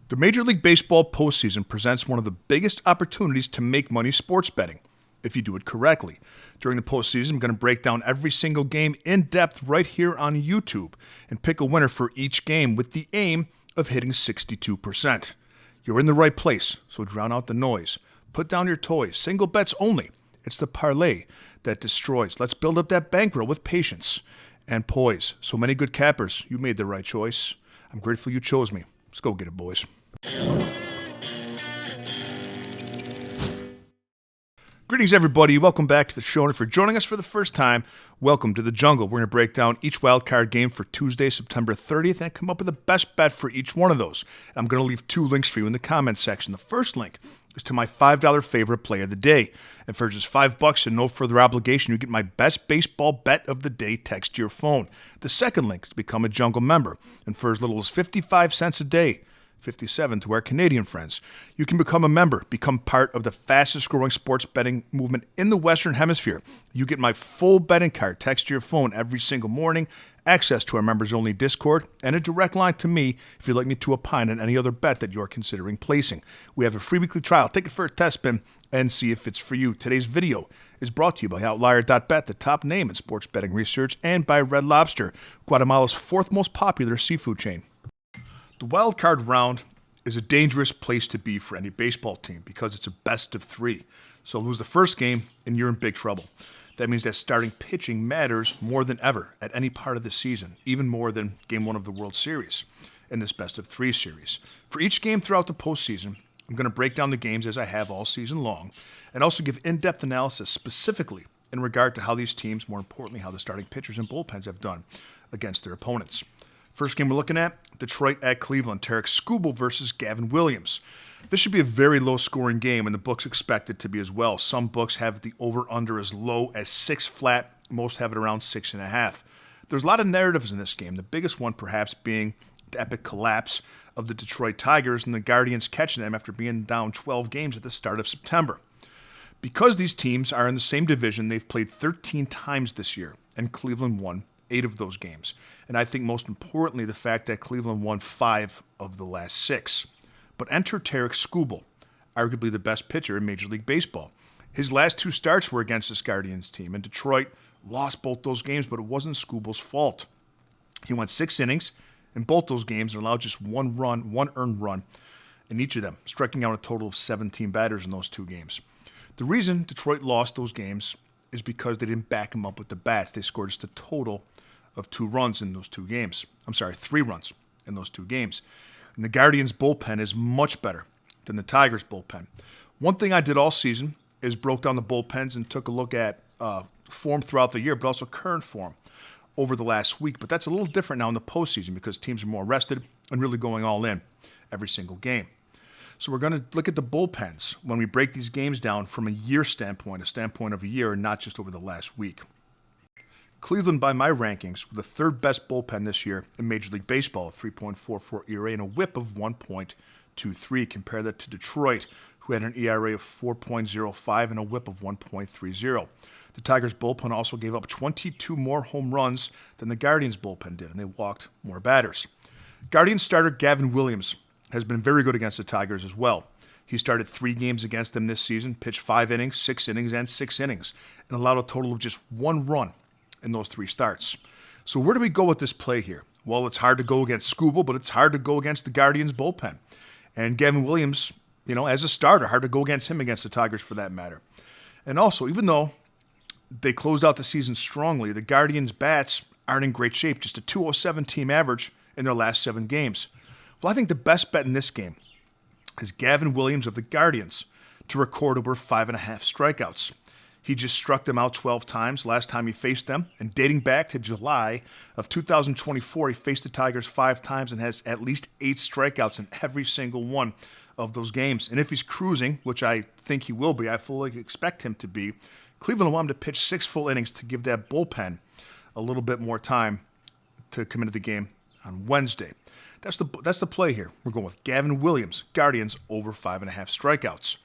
The Major League Baseball postseason presents one of the biggest opportunities to make money sports betting, if you do it correctly. During the postseason, I'm going to break down every single game in depth right here on YouTube and pick a winner for each game with the aim of hitting 62%. You're in the right place, so drown out the noise. Put down your toys. Single bets only. It's the parlay that destroys. Let's build up that bankroll with patience and poise. So many good cappers, you made the right choice. I'm grateful you chose me. Let's go get it, boys. Greetings, everybody. Welcome back to the show. And if you're joining us for the first time, welcome to the jungle. We're going to break down each wildcard game for Tuesday, September 30th, and come up with the best bet for each one of those. And I'm going to leave two links for you in the comments section. The first link is to my $5 favorite play of the day. And for just $5 and no further obligation, you get my best baseball bet of the day text to your phone. The second link is to become a jungle member. And for as little as 55 cents a day, 57 to our Canadian friends, you can become a member, become part of the fastest growing sports betting movement in the Western Hemisphere. You get my full betting card text to your phone every single morning, access to our members only Discord, and a direct line to me if you'd like me to opine on any other bet that you're considering placing. We have a free weekly trial. Take it for a test spin and see if it's for you. Today's video is brought to you by Outlier.bet, the top name in sports betting research, and by Red Lobster, Guatemala's fourth most popular seafood chain. The wild card round is a dangerous place to be for any baseball team because it's a best of three. So lose the first game and you're in big trouble. That means that starting pitching matters more than ever at any part of the season, even more than Game 1 of the World Series in this best of three series. For each game throughout the postseason, I'm going to break down the games as I have all season long and also give in-depth analysis specifically in regard to how these teams, more importantly, how the starting pitchers and bullpens have done against their opponents. First game we're looking at, Detroit at Cleveland. Tarik Skubal versus Gavin Williams. This should be a very low-scoring game, and the books expect it to be as well. Some books have the over-under as low as 6 flat. Most have it around 6.5. There's a lot of narratives in this game, the biggest one perhaps being the epic collapse of the Detroit Tigers and the Guardians catching them after being down 12 games at the start of September. Because these teams are in the same division, they've played 13 times this year, and Cleveland won 8 of those games. And I think most importantly, the fact that Cleveland won 5 of the last 6. But enter Tarik Skubal, arguably the best pitcher in Major League Baseball. His last 2 starts were against this Guardians team, and Detroit lost both those games, but it wasn't Skubal's fault. He went 6 innings in both those games and allowed just one earned run in each of them, striking out a total of 17 batters in those 2 games. The reason Detroit lost those games is because they didn't back him up with the bats. They scored just a total of 2 runs in those 2 games. 3 runs in those 2 games. And the Guardians' bullpen is much better than the Tigers' bullpen. One thing I did all season is broke down the bullpens and took a look at form throughout the year, but also current form over the last week. But that's a little different now in the postseason because teams are more rested and really going all in every single game. So we're going to look at the bullpens when we break these games down from a year standpoint, a standpoint of a year, and not just over the last week. Cleveland, by my rankings, were the 3rd best bullpen this year in Major League Baseball, a 3.44 ERA and a whip of 1.23. Compare that to Detroit, who had an ERA of 4.05 and a whip of 1.30. The Tigers' bullpen also gave up 22 more home runs than the Guardians' bullpen did, and they walked more batters. Guardians starter Gavin Williams has been very good against the Tigers as well. He started 3 games against them this season, pitched 5 innings, 6 innings, and 6 innings, and allowed a total of just 1 run in those 3 starts. So where do we go with this play here? Well, it's hard to go against Skubal, but it's hard to go against the Guardians' bullpen. And Gavin Williams, as a starter, hard to go against him against the Tigers for that matter. And also, even though they closed out the season strongly, the Guardians' bats aren't in great shape, just a 207 team average in their last 7 games. Well, I think the best bet in this game is Gavin Williams of the Guardians to record over 5.5 strikeouts. He just struck them out 12 times last time he faced them, and dating back to July of 2024, he faced the Tigers 5 times and has at least 8 strikeouts in every single one of those games. And if he's cruising, which I think he will be, I fully expect him to be, Cleveland will want him to pitch 6 full innings to give that bullpen a little bit more time to come into the game on Wednesday. That's the play here. We're going with Gavin Williams, Guardians, over 5.5 strikeouts.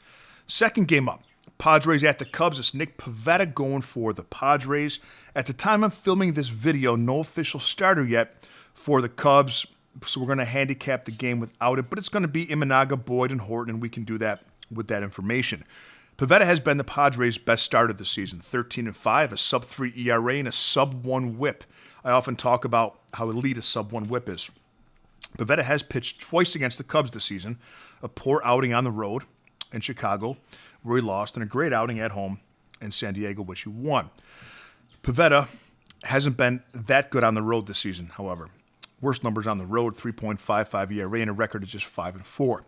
Second game up, Padres at the Cubs. It's Nick Pivetta going for the Padres. At the time I'm filming this video, no official starter yet for the Cubs. so we're going to handicap the game without it, but it's going to be Imanaga, Boyd, and Horton, and we can do that with that information. Pivetta has been the Padres' best starter this season, 13-5, a sub-3 ERA, and a sub-1 whip. I often talk about how elite a sub-1 whip is. Pivetta has pitched twice against the Cubs this season, a poor outing on the road in Chicago, where he lost, and a great outing at home in San Diego, which he won. Pivetta hasn't been that good on the road this season, however. Worst numbers on the road, 3.55 ERA, and a record of just 5-4.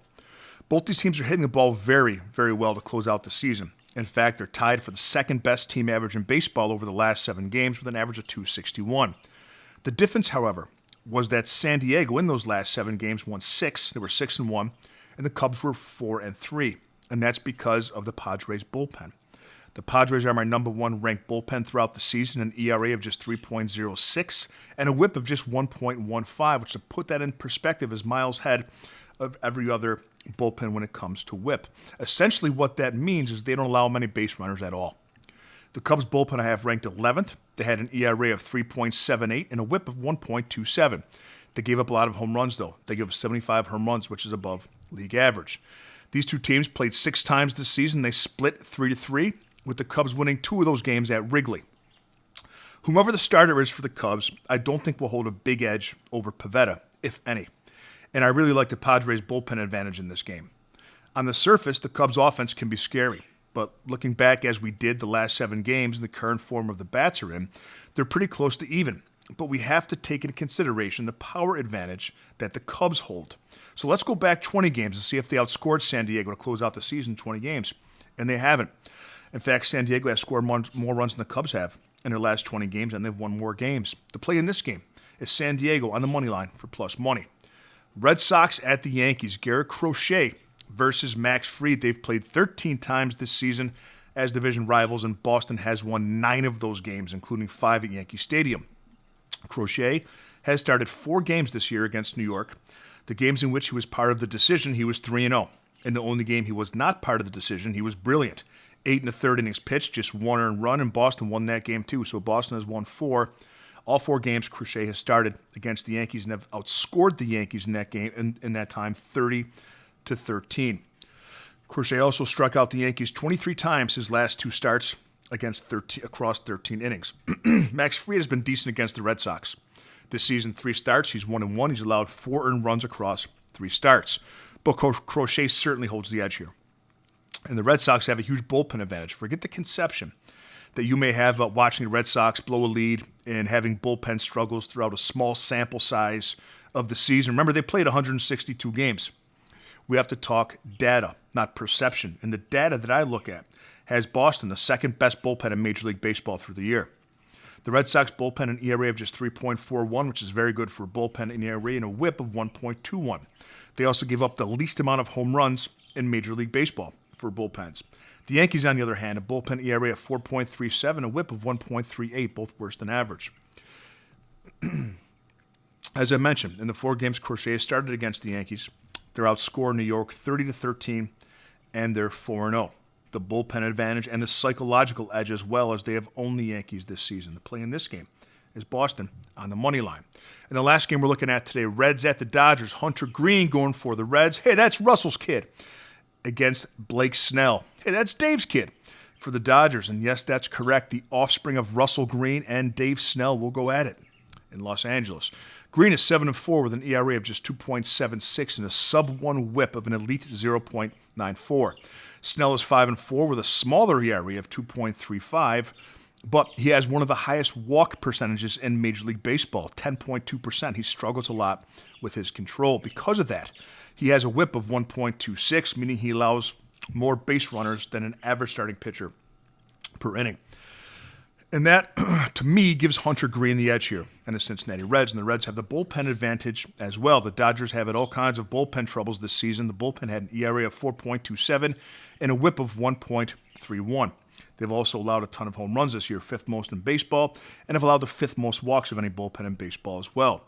Both these teams are hitting the ball very, very well to close out the season. In fact, they're tied for the second best team average in baseball over the last 7 games with an average of .261. The difference, however, was that San Diego in those last 7 games won 6. They were 6-1, and the Cubs were 4-3, and that's because of the Padres' bullpen. The Padres are my number 1 ranked bullpen throughout the season, an ERA of just 3.06 and a whip of just 1.15, which to put that in perspective is miles ahead of every other bullpen when it comes to whip. Essentially what that means is they don't allow many base runners at all. The Cubs bullpen I have ranked 11th. They had an ERA of 3.78 and a whip of 1.27. They gave up a lot of home runs, though. They gave up 75 home runs, which is above league average. These two teams played 6 times this season. They split 3-3, with the Cubs winning 2 of those games at Wrigley. Whomever the starter is for the Cubs, I don't think will hold a big edge over Pivetta, if any. And I really like the Padres' bullpen advantage in this game. On the surface, the Cubs' offense can be scary. But looking back as we did the last 7 games and the current form of the bats are in, they're pretty close to even. But we have to take into consideration the power advantage that the Cubs hold. So let's go back 20 games and see if they outscored San Diego to close out the season 20 games. And they haven't. In fact, San Diego has scored more runs than the Cubs have in their last 20 games, and they've won more games. The play in this game is San Diego on the money line for plus money. Red Sox at the Yankees. Garrett Crochet versus Max Fried. They've played 13 times this season as division rivals, and Boston has won 9 of those games, including 5 at Yankee Stadium. Crochet has started 4 games this year against New York. The games in which he was part of the decision, he was 3-0. In the only game he was not part of the decision, he was brilliant. 8 1/3 innings pitched, just 1 earned run, and Boston won that game too. So Boston has won 4. All 4 games Crochet has started against the Yankees and have outscored the Yankees in that game in that time 30-13. Crochet also struck out the Yankees 23 times his last 2 starts across 13 innings. Max Fried has been decent against the Red Sox. This season, 3 starts, he's 1-1. He's allowed 4 earned runs across 3 starts. But Crochet certainly holds the edge here. And the Red Sox have a huge bullpen advantage. Forget the conception that you may have watching the Red Sox blow a lead and having bullpen struggles throughout a small sample size of the season. Remember, they played 162 games. We have to talk data, not perception. And the data that I look at has Boston the second best bullpen in Major League Baseball through the year. The Red Sox bullpen an ERA of just 3.41, which is very good for a bullpen in ERA, and a whip of 1.21. They also give up the least amount of home runs in Major League Baseball for bullpens. The Yankees, on the other hand, a bullpen ERA of 4.37, a whip of 1.38, both worse than average. As I mentioned, in the 4 games Crochet started against the Yankees, they're outscoring New York 30-13, and they're 4-0. The bullpen advantage and the psychological edge as well, as they have owned the Yankees this season. The play in this game is Boston on the money line. And the last game we're looking at today, Reds at the Dodgers. Hunter Green going for the Reds. Hey, that's Russell's kid. Against Blake Snell. Hey, that's Dave's kid for the Dodgers. And yes, that's correct. The offspring of Russell Green and Dave Snell will go at it in Los Angeles. Green is 7-4 with an ERA of just 2.76 and a sub-1 whip of an elite 0.94. Snell is 5-4 with a smaller ERA of 2.35, but he has one of the highest walk percentages in Major League Baseball, 10.2%. He struggles a lot with his control. Because of that, he has a whip of 1.26, meaning he allows more base runners than an average starting pitcher per inning. And that, to me, gives Hunter Green the edge here and the Cincinnati Reds. And the Reds have the bullpen advantage as well. The Dodgers have had all kinds of bullpen troubles this season. The bullpen had an ERA of 4.27 and a whip of 1.31. They've also allowed a ton of home runs this year, 5th most in baseball, and have allowed the 5th most walks of any bullpen in baseball as well.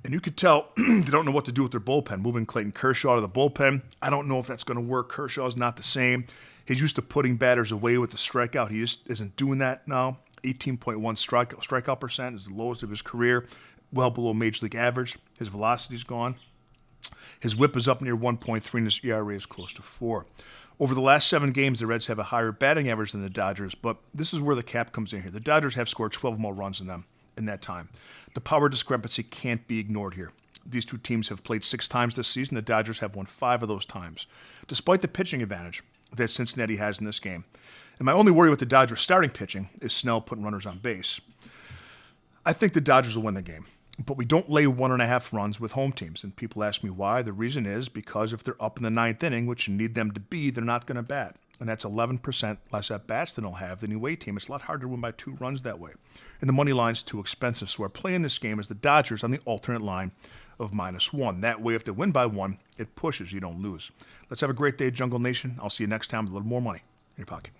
And you could tell they don't know what to do with their bullpen. Moving Clayton Kershaw to the bullpen, I don't know if that's going to work. Kershaw's not the same. He's used to putting batters away with the strikeout. He just isn't doing that now. 18.1 strikeout percent is the lowest of his career. well below Major League average. His velocity's gone. His whip is up near 1.3, and his ERA is close to 4. Over the last 7 games, the Reds have a higher batting average than the Dodgers, but this is where the cap comes in here. The Dodgers have scored 12 more runs than them in that time. The power discrepancy can't be ignored here. These two teams have played 6 times this season. The Dodgers have won 5 of those times, despite the pitching advantage that Cincinnati has in this game. And my only worry with the Dodgers starting pitching is Snell putting runners on base. I think the Dodgers will win the game, but we don't lay 1.5 runs with home teams. And people ask me why. The reason is because if they're up in the 9th inning, which you need them to be, they're not going to bat. And that's 11% less at-bats than they'll have than the away team. It's a lot harder to win by 2 runs that way. And the money line's too expensive. So we're playing this game as the Dodgers on the alternate line of -1. That way, if they win by 1, it pushes. You don't lose. Let's have a great day, Jungle Nation. I'll see you next time with a little more money in your pocket.